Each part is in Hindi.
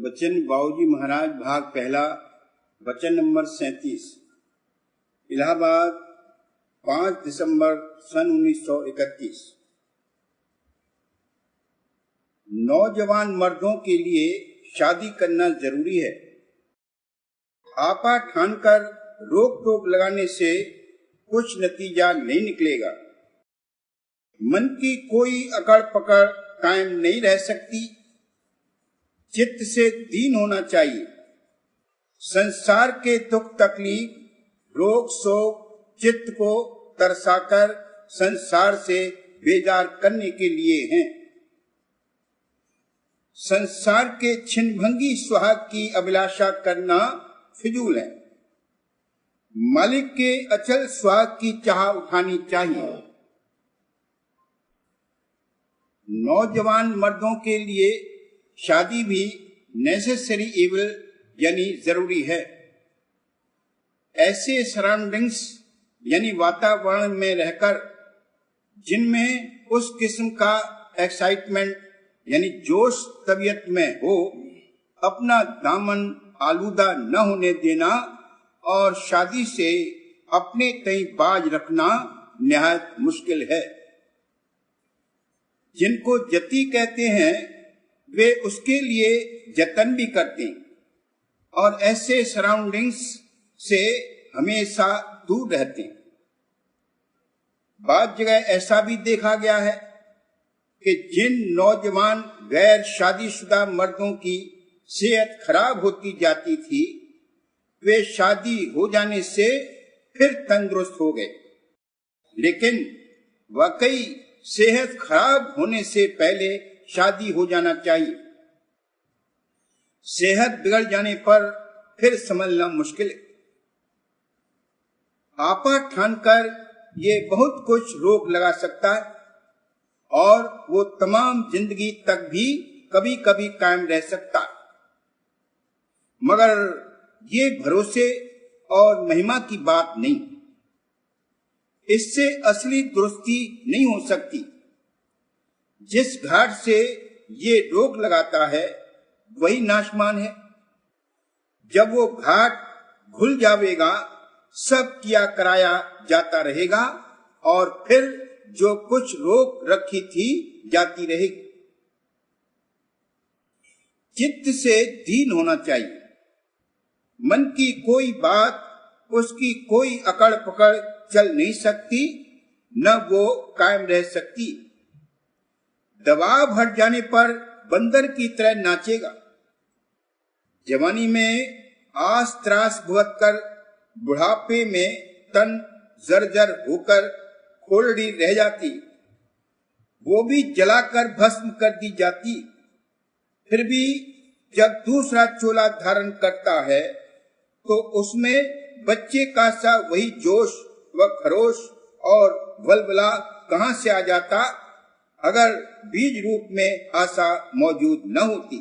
वचन बाबूजी महाराज भाग पहला वचन नंबर 37। इलाहाबाद 5 दिसंबर सन 1931। नौजवान मर्दों के लिए शादी करना जरूरी है। आपा ठानकर रोक टोक लगाने से कुछ नतीजा नहीं निकलेगा। मन की कोई अकड़ पकड़ कायम नहीं रह सकती। चित्त से दीन होना चाहिए। संसार के दुख तकलीफ रोग शोक चित्त को तरसाकर संसार से बेजार करने के लिए हैं। संसार के छिन्नभंगी सुहाग की अभिलाषा करना फिजूल है। मालिक के अचल सुहाग की चाह उठानी चाहिए। नौजवान मर्दों के लिए शादी भी नेसेसरी इविल यानी जरूरी है। ऐसे सराउंडिंग्स यानी वातावरण में रहकर जिनमें उस किस्म का एक्साइटमेंट यानी जोश तबीयत में हो, अपना दामन आलूदा न होने देना और शादी से अपने तय बाज रखना निहायत मुश्किल है। जिनको जति कहते हैं वे उसके लिए जतन भी करते हैं और ऐसे सराउंडिंग्स से हमेशा दूर रहते हैं। बात जगह ऐसा भी देखा गया है कि जिन नौजवान गैर शादीशुदा मर्दों की सेहत खराब होती जाती थी, वे शादी हो जाने से फिर तंदुरुस्त हो गए। लेकिन वाकई सेहत खराब होने से पहले शादी हो जाना चाहिए। सेहत बिगड़ जाने पर फिर संभलना मुश्किल है। आपा ठानकर ये बहुत कुछ रोक लगा सकता है और वो तमाम जिंदगी तक भी कभी कभी कायम रह सकता है, मगर ये भरोसे और महिमा की बात नहीं। इससे असली दुरुस्ती नहीं हो सकती। जिस घाट से ये रोक लगाता है वही नाशमान है। जब वो घाट घुल जावेगा, सब किया कराया जाता रहेगा और फिर जो कुछ रोक रखी थी जाती रहेगी। चित्त से दीन होना चाहिए। मन की कोई बात, उसकी कोई अकड़ पकड़ चल नहीं सकती, न वो कायम रह सकती। दबाव हट जाने पर बंदर की तरह नाचेगा। जवानी में आस त्रास भुगत कर बुढ़ापे में तन जर्जर होकर खोलड़ी रह जाती, वो भी जलाकर भस्म कर दी जाती। फिर भी जब दूसरा चोला धारण करता है तो उसमें बच्चे का सा वही जोश व खरोश और वलवला कहां से आ जाता अगर बीज रूप में आशा मौजूद न होती।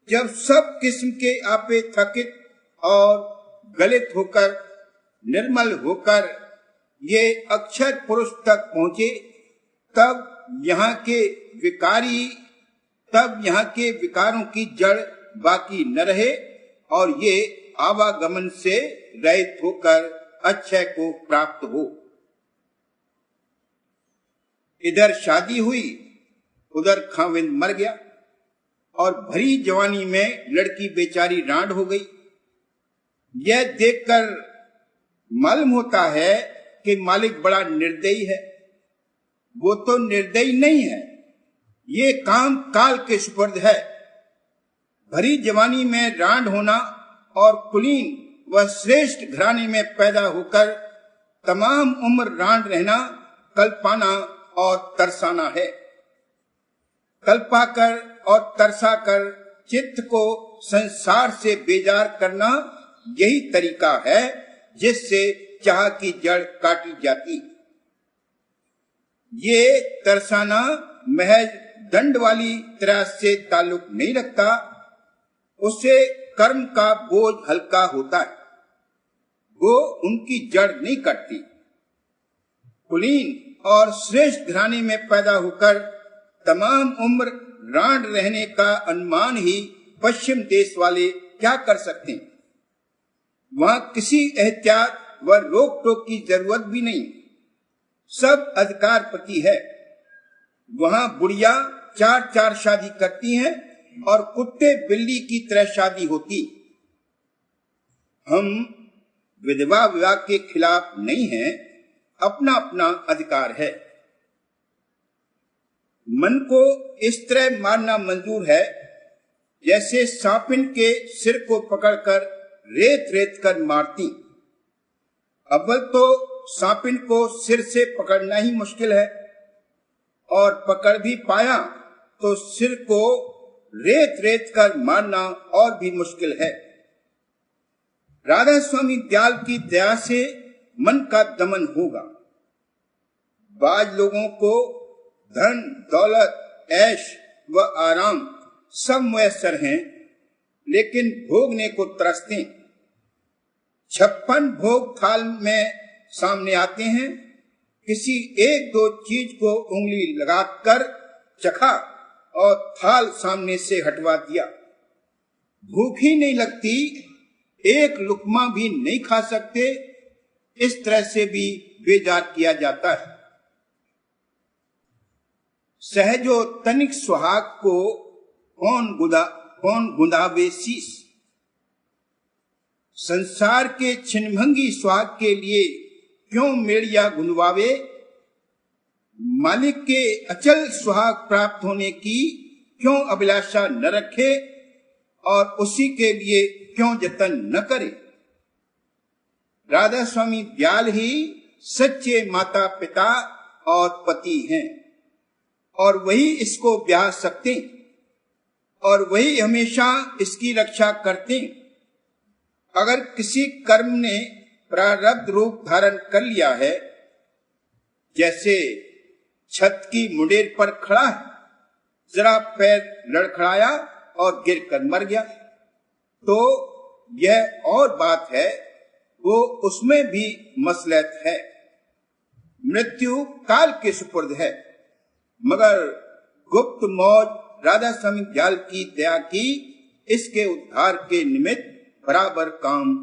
जब सब किस्म के आपे थकित और गलित होकर निर्मल होकर ये अक्षर पुरुष तक पहुंचे, तब यहाँ के विकारों की जड़ बाकी न रहे और ये आवागमन से रहित होकर अक्षय को प्राप्त हो। इधर शादी हुई, उधर खाविंद मर गया और भरी जवानी में लड़की बेचारी रांड हो गई। यह देखकर मालूम होता है कि मालिक बड़ा निर्दयी है। वो तो निर्दयी नहीं है, ये काम काल के सुपुर्द है। भरी जवानी में रांड होना और कुलीन व श्रेष्ठ घराने में पैदा होकर तमाम उम्र रांड रहना कल्पाना और तरसाना है। कल्पा कर और तरसा कर चित्त को संसार से बेजार करना यही तरीका है जिससे चाह की जड़ काटी जाती। ये तरसाना महज दंड वाली तरह से ताल्लुक नहीं रखता, उससे कर्म का बोझ हल्का होता है, वो उनकी जड़ नहीं कटती। कुलीन और श्रेष्ठ घराने में पैदा होकर तमाम उम्र रांड रहने का अनुमान ही पश्चिम देश वाले क्या कर सकते हैं। वहां किसी एहतियात व रोक टोक की जरूरत भी नहीं, सब अधिकारपति है। वहां बुढ़िया 4-4 शादी करती हैं और कुत्ते बिल्ली की तरह शादी होती। हम विधवा विवाह के खिलाफ नहीं हैं, अपना अपना अधिकार है। मन को इस तरह मारना मंजूर है जैसे सांपिन के सिर को पकड़कर रेत रेत कर मारती। अव्वल तो सांपिन को सिर से पकड़ना ही मुश्किल है, और पकड़ भी पाया तो सिर को रेत रेत कर मारना और भी मुश्किल है। राधा स्वामी दयाल की दया से मन का दमन होगा। बाज लोगों को धन दौलत ऐश व आराम सब मुयस्सर हैं, लेकिन भोगने को तरसते। 56 भोग थाल में सामने आते हैं, किसी एक दो चीज को उंगली लगाकर चखा और थाल सामने से हटवा दिया। भूख ही नहीं लगती, एक लुकमा भी नहीं खा सकते, इस तरह से भी बेजार किया जाता है। सहजो तनिक सुहाग को कौन गुंदावे शीश। संसार के छिन्नभंगी सुहाग के लिए क्यों मेड़िया गुंदवावे। मालिक के अचल सुहाग प्राप्त होने की क्यों अभिलाषा न रखे और उसी के लिए क्यों जतन न करे। राधा स्वामी दयाल ही सच्चे माता पिता और पति हैं, और वही इसको ब्याह सकते, और वही हमेशा इसकी रक्षा करते। अगर किसी कर्म ने प्रारब्ध रूप धारण कर लिया है, जैसे छत की मुंडेर पर खड़ा है, जरा पैर लड़खड़ाया और गिरकर मर गया, तो यह और बात है, वो उसमें भी मसलहत है। मृत्यु काल के सुपुर्द है, मगर गुप्त मौज राधा स्वामी दयाल की दया की इसके उद्धार के निमित्त बराबर काम